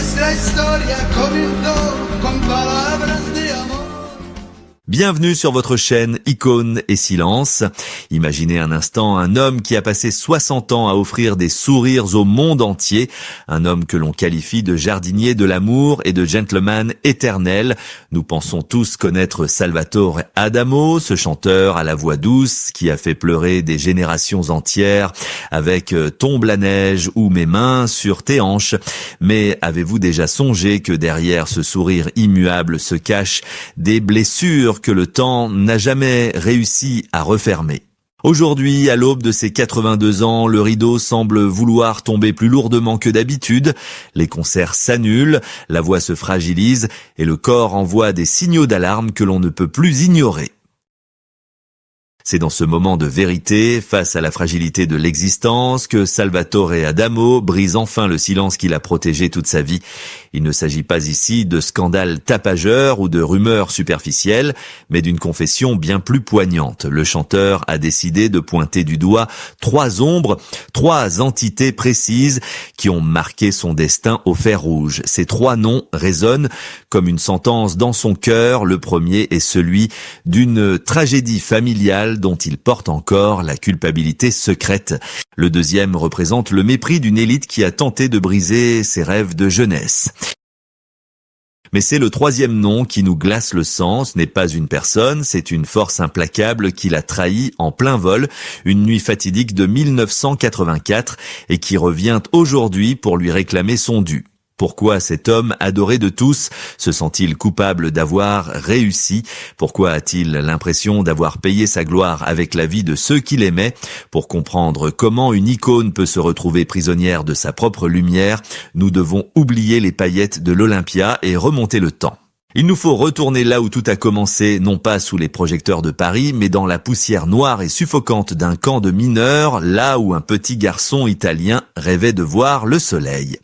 Nuestra historia comenzó con palabras de amor. Bienvenue sur votre chaîne Icônes et Silence. Imaginez un instant un homme qui a passé 60 ans à offrir des sourires au monde entier. Un homme que l'on qualifie de jardinier de l'amour et de gentleman éternel. Nous pensons tous connaître Salvatore Adamo, ce chanteur à la voix douce qui a fait pleurer des générations entières avec Tombe la neige ou Mes mains sur tes hanches. Mais avez-vous déjà songé que derrière ce sourire immuable se cachent des blessures que le temps n'a jamais réussi à refermer? Aujourd'hui, à l'aube de ses 82 ans, le rideau semble vouloir tomber plus lourdement que d'habitude. Les concerts s'annulent, la voix se fragilise et le corps envoie des signaux d'alarme que l'on ne peut plus ignorer. C'est dans ce moment de vérité, face à la fragilité de l'existence, que Salvatore Adamo brise enfin le silence qu'il a protégé toute sa vie. Il ne s'agit pas ici de scandales tapageurs ou de rumeurs superficielles, mais d'une confession bien plus poignante. Le chanteur a décidé de pointer du doigt trois ombres, trois entités précises qui ont marqué son destin au fer rouge. Ces trois noms résonnent comme une sentence dans son cœur. Le premier est celui d'une tragédie familiale dont il porte encore la culpabilité secrète. Le deuxième représente le mépris d'une élite qui a tenté de briser ses rêves de jeunesse. Mais c'est le troisième nom qui nous glace le sang. Ce n'est pas une personne, c'est une force implacable qui l'a trahi en plein vol, une nuit fatidique de 1984 et qui revient aujourd'hui pour lui réclamer son dû. Pourquoi cet homme adoré de tous se sent-il coupable d'avoir réussi? Pourquoi a-t-il l'impression d'avoir payé sa gloire avec la vie de ceux qu'il aimait? Pour comprendre comment une icône peut se retrouver prisonnière de sa propre lumière, nous devons oublier les paillettes de l'Olympia et remonter le temps. Il nous faut retourner là où tout a commencé, non pas sous les projecteurs de Paris, mais dans la poussière noire et suffocante d'un camp de mineurs, là où un petit garçon italien rêvait de voir le soleil.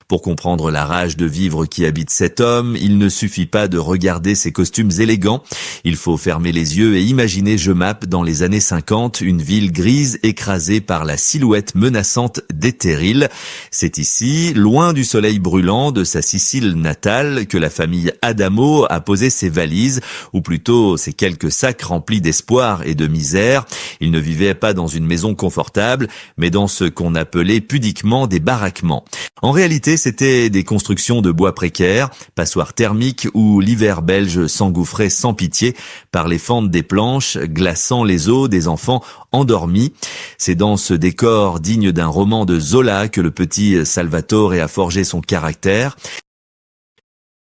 Pour comprendre la rage de vivre qui habite cet homme, il ne suffit pas de regarder ses costumes élégants. Il faut fermer les yeux et imaginer Je m'appe dans les années 50, une ville grise écrasée par la silhouette menaçante d'Éthéril. C'est ici, loin du soleil brûlant de sa Sicile natale, que la famille Adamo a posé ses valises, ou plutôt ses quelques sacs remplis d'espoir et de misère. Ils ne vivaient pas dans une maison confortable, mais dans ce qu'on appelait pudiquement des baraquements. En réalité, c'était des constructions de bois précaires, passoires thermiques où l'hiver belge s'engouffrait sans pitié par les fentes des planches, glaçant les os des enfants endormis. C'est dans ce décor digne d'un roman de Zola que le petit Salvatore a forgé son caractère.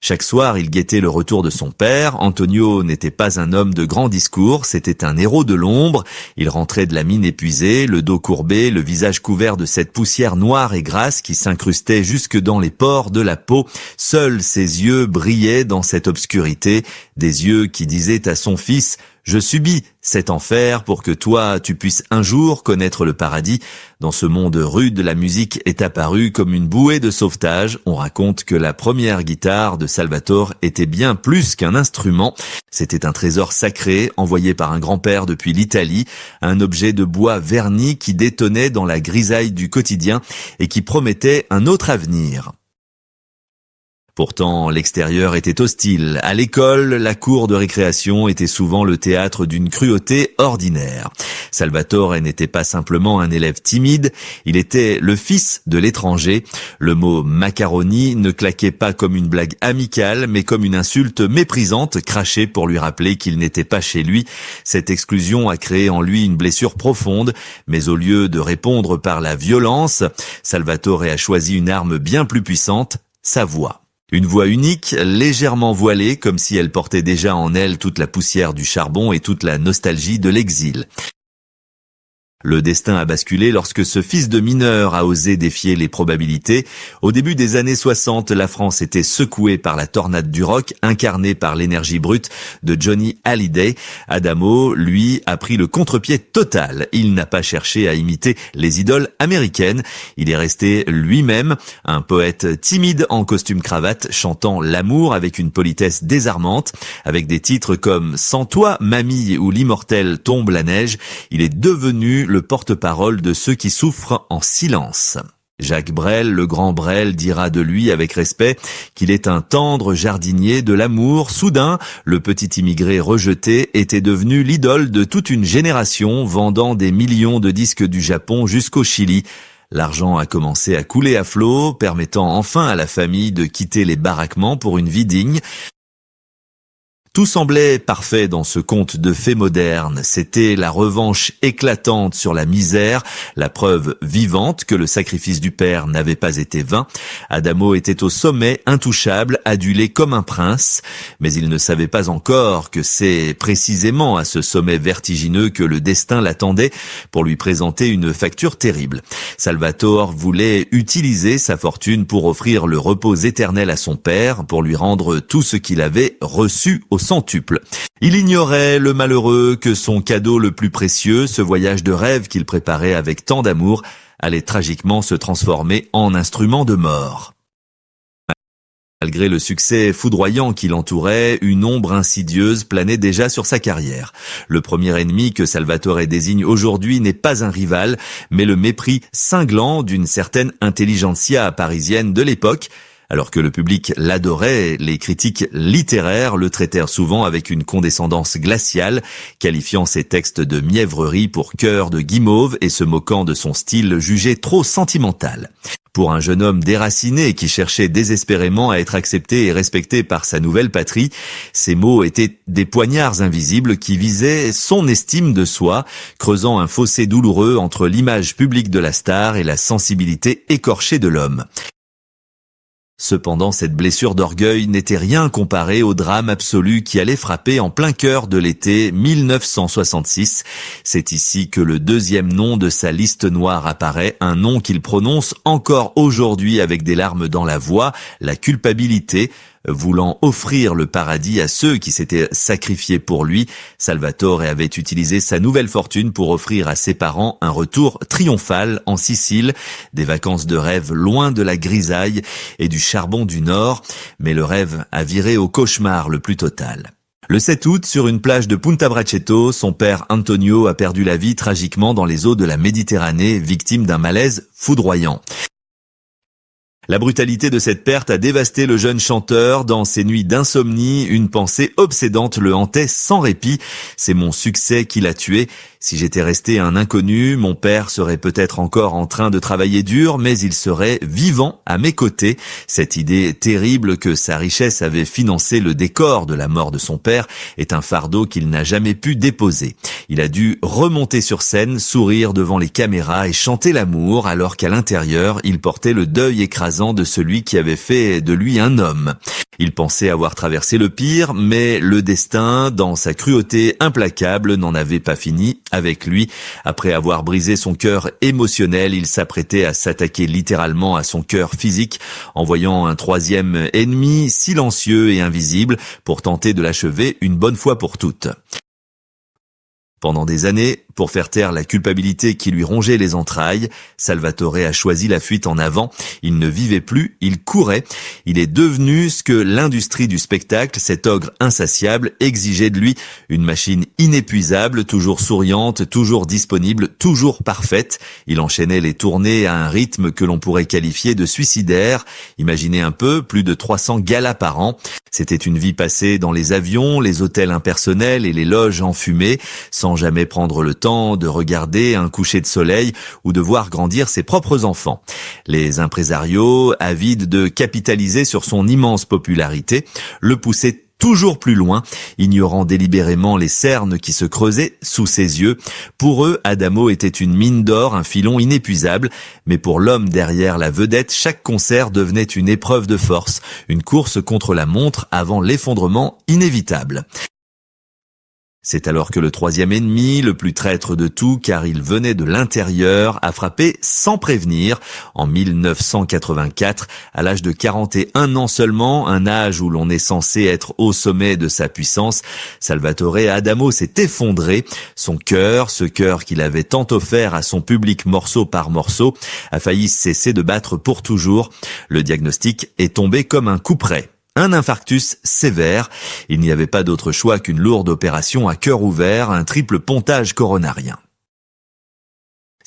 Chaque soir, il guettait le retour de son père. Antonio n'était pas un homme de grand discours, c'était un héros de l'ombre. Il rentrait de la mine épuisé, le dos courbé, le visage couvert de cette poussière noire et grasse qui s'incrustait jusque dans les pores de la peau. Seuls ses yeux brillaient dans cette obscurité, des yeux qui disaient à son fils « Je subis cet enfer pour que toi, tu puisses un jour connaître le paradis. » Dans ce monde rude, la musique est apparue comme une bouée de sauvetage. On raconte que la première guitare de Salvatore était bien plus qu'un instrument. C'était un trésor sacré envoyé par un grand-père depuis l'Italie, un objet de bois verni qui détonnait dans la grisaille du quotidien et qui promettait un autre avenir. Pourtant, l'extérieur était hostile. À l'école, la cour de récréation était souvent le théâtre d'une cruauté ordinaire. Salvatore n'était pas simplement un élève timide, il était le fils de l'étranger. Le mot macaroni ne claquait pas comme une blague amicale, mais comme une insulte méprisante, crachée pour lui rappeler qu'il n'était pas chez lui. Cette exclusion a créé en lui une blessure profonde, mais au lieu de répondre par la violence, Salvatore a choisi une arme bien plus puissante, sa voix. Une voix unique, légèrement voilée, comme si elle portait déjà en elle toute la poussière du charbon et toute la nostalgie de l'exil. Le destin a basculé lorsque ce fils de mineur a osé défier les probabilités. Au début des années 60, la France était secouée par la tornade du rock, incarnée par l'énergie brute de Johnny Hallyday. Adamo, lui, a pris le contre-pied total. Il n'a pas cherché à imiter les idoles américaines. Il est resté lui-même, un poète timide en costume cravate, chantant l'amour avec une politesse désarmante. Avec des titres comme « Sans toi, mamie » ou « L'immortel Tombe la neige », il est devenu le porte-parole de ceux qui souffrent en silence. Jacques Brel, le grand Brel, dira de lui avec respect qu'il est un tendre jardinier de l'amour. Soudain, le petit immigré rejeté était devenu l'idole de toute une génération, vendant des millions de disques du Japon jusqu'au Chili. L'argent a commencé à couler à flot, permettant enfin à la famille de quitter les baraquements pour une vie digne. Tout semblait parfait dans ce conte de fées moderne. C'était la revanche éclatante sur la misère, la preuve vivante que le sacrifice du père n'avait pas été vain. Adamo était au sommet, intouchable, adulé comme un prince. Mais il ne savait pas encore que c'est précisément à ce sommet vertigineux que le destin l'attendait pour lui présenter une facture terrible. Salvatore voulait utiliser sa fortune pour offrir le repos éternel à son père, pour lui rendre tout ce qu'il avait reçu au centuple. Il ignorait, le malheureux, que son cadeau le plus précieux, ce voyage de rêve qu'il préparait avec tant d'amour, allait tragiquement se transformer en instrument de mort. Malgré le succès foudroyant qui l'entourait, une ombre insidieuse planait déjà sur sa carrière. Le premier ennemi que Salvatore désigne aujourd'hui n'est pas un rival, mais le mépris cinglant d'une certaine intelligentsia parisienne de l'époque. Alors que le public l'adorait, les critiques littéraires le traitèrent souvent avec une condescendance glaciale, qualifiant ses textes de mièvrerie pour cœur de guimauve et se moquant de son style jugé trop sentimental. Pour un jeune homme déraciné qui cherchait désespérément à être accepté et respecté par sa nouvelle patrie, ces mots étaient des poignards invisibles qui visaient son estime de soi, creusant un fossé douloureux entre l'image publique de la star et la sensibilité écorchée de l'homme. Cependant, cette blessure d'orgueil n'était rien comparée au drame absolu qui allait frapper en plein cœur de l'été 1966. C'est ici que le deuxième nom de sa liste noire apparaît, un nom qu'il prononce encore aujourd'hui avec des larmes dans la voix, la culpabilité. Voulant offrir le paradis à ceux qui s'étaient sacrifiés pour lui, Salvatore avait utilisé sa nouvelle fortune pour offrir à ses parents un retour triomphal en Sicile, des vacances de rêve loin de la grisaille et du charbon du Nord, mais le rêve a viré au cauchemar le plus total. Le 7 août, sur une plage de Punta Braccetto, son père Antonio a perdu la vie tragiquement dans les eaux de la Méditerranée, victime d'un malaise foudroyant. La brutalité de cette perte a dévasté le jeune chanteur. Dans ses nuits d'insomnie, une pensée obsédante le hantait sans répit. C'est mon succès qui l'a tué. Si j'étais resté un inconnu, mon père serait peut-être encore en train de travailler dur, mais il serait vivant à mes côtés. Cette idée terrible que sa richesse avait financé le décor de la mort de son père est un fardeau qu'il n'a jamais pu déposer. Il a dû remonter sur scène, sourire devant les caméras et chanter l'amour, alors qu'à l'intérieur, il portait le deuil écrasant de celui qui avait fait de lui un homme. Il pensait avoir traversé le pire, mais le destin, dans sa cruauté implacable, n'en avait pas fini avec lui. Après avoir brisé son cœur émotionnel, il s'apprêtait à s'attaquer littéralement à son cœur physique, en voyant un troisième ennemi silencieux et invisible pour tenter de l'achever une bonne fois pour toutes. Pendant des années, pour faire taire la culpabilité qui lui rongeait les entrailles, Salvatore a choisi la fuite en avant. Il ne vivait plus, il courait. Il est devenu ce que l'industrie du spectacle, cet ogre insatiable, exigeait de lui. Une machine inépuisable, toujours souriante, toujours disponible, toujours parfaite. Il enchaînait les tournées à un rythme que l'on pourrait qualifier de suicidaire. Imaginez un peu, plus de 300 galas par an. C'était une vie passée dans les avions, les hôtels impersonnels et les loges enfumées, sans jamais prendre le temps de regarder un coucher de soleil ou de voir grandir ses propres enfants. Les impresarios, avides de capitaliser sur son immense popularité, le poussaient toujours plus loin, ignorant délibérément les cernes qui se creusaient sous ses yeux. Pour eux, Adamo était une mine d'or, un filon inépuisable, mais pour l'homme derrière la vedette, chaque concert devenait une épreuve de force, une course contre la montre avant l'effondrement inévitable. C'est alors que le troisième ennemi, le plus traître de tout, car il venait de l'intérieur, a frappé sans prévenir. En 1984, à l'âge de 41 ans seulement, un âge où l'on est censé être au sommet de sa puissance, Salvatore Adamo s'est effondré. Son cœur, ce cœur qu'il avait tant offert à son public morceau par morceau, a failli cesser de battre pour toujours. Le diagnostic est tombé comme un couperet. Un infarctus sévère. Il n'y avait pas d'autre choix qu'une lourde opération à cœur ouvert, un triple pontage coronarien.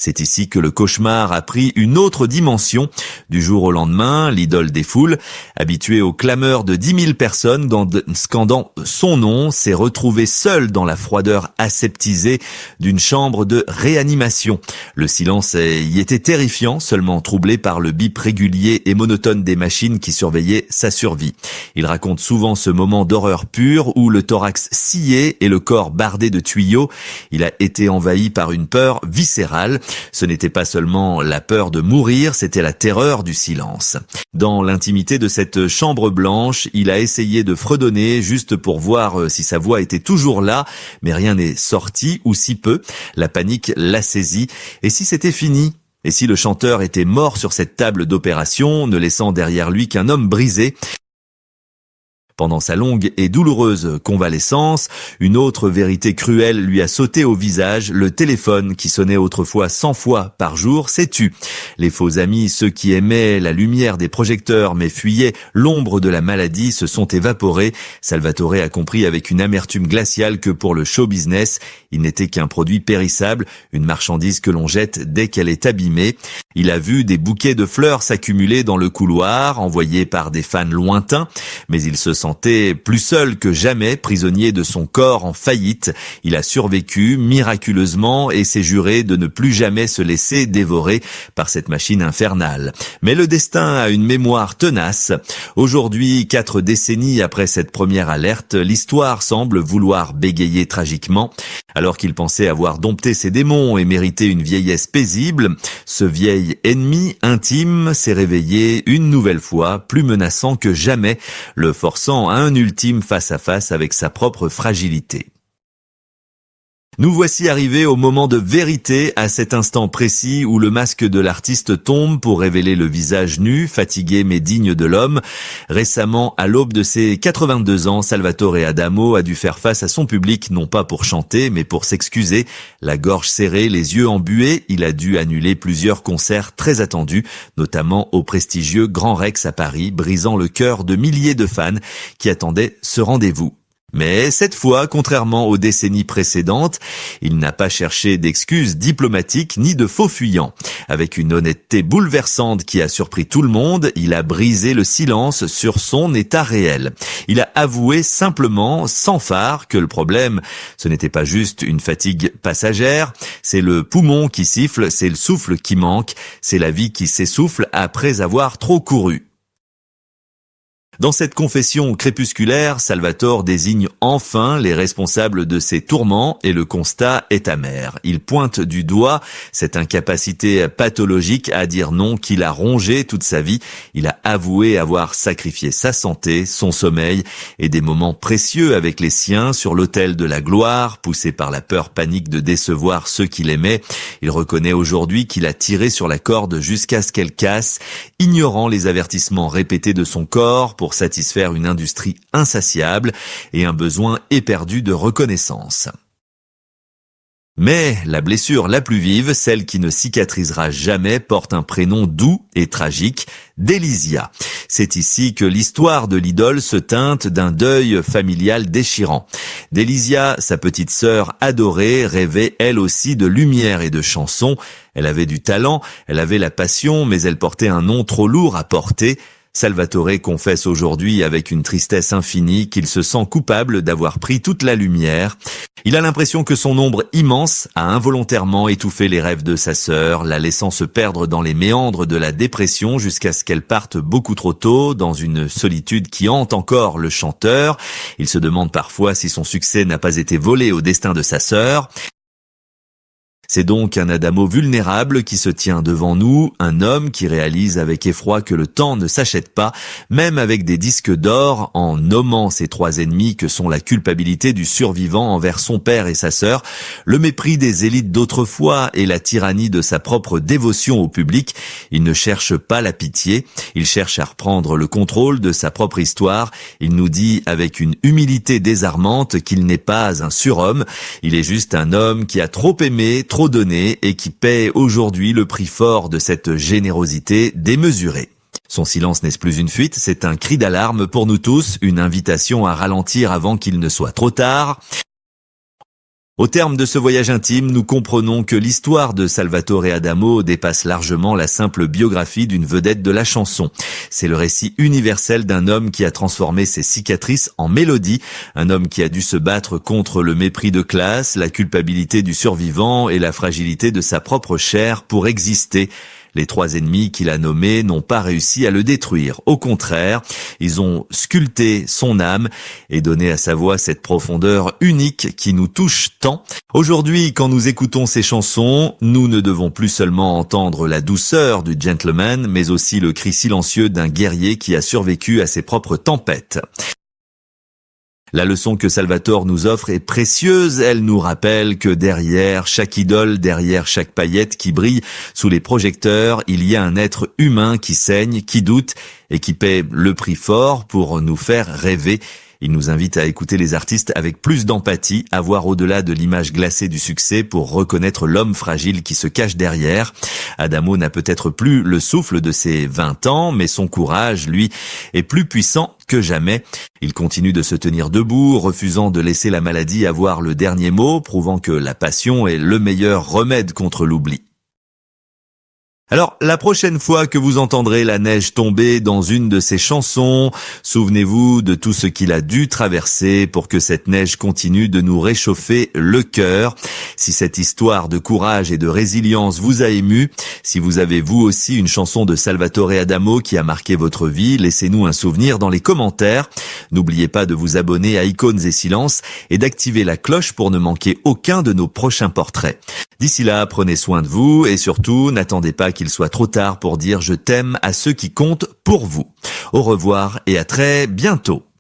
C'est ici que le cauchemar a pris une autre dimension. Du jour au lendemain, l'idole des foules, habituée aux clameurs de 10 000 personnes scandant son nom, s'est retrouvée seule dans la froideur aseptisée d'une chambre de réanimation. Le silence y était terrifiant, seulement troublé par le bip régulier et monotone des machines qui surveillaient sa survie. Il raconte souvent ce moment d'horreur pure où le thorax scié et le corps bardé de tuyaux. Il a été envahi par une peur viscérale. Ce n'était pas seulement la peur de mourir, c'était la terreur du silence. Dans l'intimité de cette chambre blanche, il a essayé de fredonner juste pour voir si sa voix était toujours là, mais rien n'est sorti, ou si peu. La panique l'a saisi. Et si c'était fini ? Et si le chanteur était mort sur cette table d'opération, ne laissant derrière lui qu'un homme brisé ? Pendant sa longue et douloureuse convalescence, une autre vérité cruelle lui a sauté au visage. Le téléphone, qui sonnait autrefois 100 fois par jour, s'est tu. Les faux amis, ceux qui aimaient la lumière des projecteurs mais fuyaient l'ombre de la maladie, se sont évaporés. Salvatore a compris avec une amertume glaciale que pour le show business, il n'était qu'un produit périssable, une marchandise que l'on jette dès qu'elle est abîmée. Il a vu des bouquets de fleurs s'accumuler dans le couloir, envoyés par des fans lointains, mais il se sentait plus seul que jamais, prisonnier de son corps en faillite. Il a survécu miraculeusement et s'est juré de ne plus jamais se laisser dévorer par cette machine infernale. Mais le destin a une mémoire tenace. Aujourd'hui, 4 décennies après cette première alerte, l'histoire semble vouloir bégayer tragiquement. Alors qu'il pensait avoir dompté ses démons et mérité une vieillesse paisible, ce vieil ennemi intime s'est réveillé une nouvelle fois, plus menaçant que jamais, le forçant à un ultime face-à-face avec sa propre fragilité. Nous voici arrivés au moment de vérité, à cet instant précis où le masque de l'artiste tombe pour révéler le visage nu, fatigué mais digne de l'homme. Récemment, à l'aube de ses 82 ans, Salvatore Adamo a dû faire face à son public, non pas pour chanter, mais pour s'excuser. La gorge serrée, les yeux embués, il a dû annuler plusieurs concerts très attendus, notamment au prestigieux Grand Rex à Paris, brisant le cœur de milliers de fans qui attendaient ce rendez-vous. Mais cette fois, contrairement aux décennies précédentes, il n'a pas cherché d'excuses diplomatiques ni de faux fuyants. Avec une honnêteté bouleversante qui a surpris tout le monde, il a brisé le silence sur son état réel. Il a avoué simplement, sans phare, que le problème, ce n'était pas juste une fatigue passagère, c'est le poumon qui siffle, c'est le souffle qui manque, c'est la vie qui s'essouffle après avoir trop couru. Dans cette confession crépusculaire, Salvatore désigne enfin les responsables de ses tourments et le constat est amer. Il pointe du doigt cette incapacité pathologique à dire non qu'il a rongé toute sa vie. Il a avoué avoir sacrifié sa santé, son sommeil et des moments précieux avec les siens sur l'autel de la gloire, poussé par la peur panique de décevoir ceux qu'il aimait. Il reconnaît aujourd'hui qu'il a tiré sur la corde jusqu'à ce qu'elle casse, ignorant les avertissements répétés de son corps pour satisfaire une industrie insatiable et un besoin éperdu de reconnaissance. Mais la blessure la plus vive, celle qui ne cicatrisera jamais, porte un prénom doux et tragique, Delisia. C'est ici que l'histoire de l'idole se teinte d'un deuil familial déchirant. Delisia, sa petite sœur adorée, rêvait elle aussi de lumière et de chansons. Elle avait du talent, elle avait la passion, mais elle portait un nom trop lourd à porter. Salvatore confesse aujourd'hui avec une tristesse infinie qu'il se sent coupable d'avoir pris toute la lumière. Il a l'impression que son ombre immense a involontairement étouffé les rêves de sa sœur, la laissant se perdre dans les méandres de la dépression jusqu'à ce qu'elle parte beaucoup trop tôt dans une solitude qui hante encore le chanteur. Il se demande parfois si son succès n'a pas été volé au destin de sa sœur. C'est donc un Adamo vulnérable qui se tient devant nous, un homme qui réalise avec effroi que le temps ne s'achète pas, même avec des disques d'or, en nommant ces 3 ennemis que sont la culpabilité du survivant envers son père et sa sœur, le mépris des élites d'autrefois et la tyrannie de sa propre dévotion au public. Il ne cherche pas la pitié, il cherche à reprendre le contrôle de sa propre histoire. Il nous dit avec une humilité désarmante qu'il n'est pas un surhomme, il est juste un homme qui a trop aimé, trop donné et qui paie aujourd'hui le prix fort de cette générosité démesurée. Son silence n'est plus une fuite, c'est un cri d'alarme pour nous tous, une invitation à ralentir avant qu'il ne soit trop tard. Au terme de ce voyage intime, nous comprenons que l'histoire de Salvatore Adamo dépasse largement la simple biographie d'une vedette de la chanson. C'est le récit universel d'un homme qui a transformé ses cicatrices en mélodie, un homme qui a dû se battre contre le mépris de classe, la culpabilité du survivant et la fragilité de sa propre chair pour exister. Les 3 ennemis qu'il a nommés n'ont pas réussi à le détruire. Au contraire, ils ont sculpté son âme et donné à sa voix cette profondeur unique qui nous touche tant. Aujourd'hui, quand nous écoutons ces chansons, nous ne devons plus seulement entendre la douceur du gentleman, mais aussi le cri silencieux d'un guerrier qui a survécu à ses propres tempêtes. La leçon que Salvatore nous offre est précieuse, elle nous rappelle que derrière chaque idole, derrière chaque paillette qui brille sous les projecteurs, il y a un être humain qui saigne, qui doute et qui paie le prix fort pour nous faire rêver. Il nous invite à écouter les artistes avec plus d'empathie, à voir au-delà de l'image glacée du succès pour reconnaître l'homme fragile qui se cache derrière. Adamo n'a peut-être plus le souffle de ses 20 ans, mais son courage, lui, est plus puissant que jamais. Il continue de se tenir debout, refusant de laisser la maladie avoir le dernier mot, prouvant que la passion est le meilleur remède contre l'oubli. Alors, la prochaine fois que vous entendrez la neige tomber dans une de ses chansons, souvenez-vous de tout ce qu'il a dû traverser pour que cette neige continue de nous réchauffer le cœur. Si cette histoire de courage et de résilience vous a ému, si vous avez vous aussi une chanson de Salvatore Adamo qui a marqué votre vie, laissez-nous un souvenir dans les commentaires. N'oubliez pas de vous abonner à Icônes et Silences et d'activer la cloche pour ne manquer aucun de nos prochains portraits. D'ici là, prenez soin de vous et surtout, n'attendez pas qu'il soit trop tard pour dire je t'aime à ceux qui comptent pour vous. Au revoir et à très bientôt.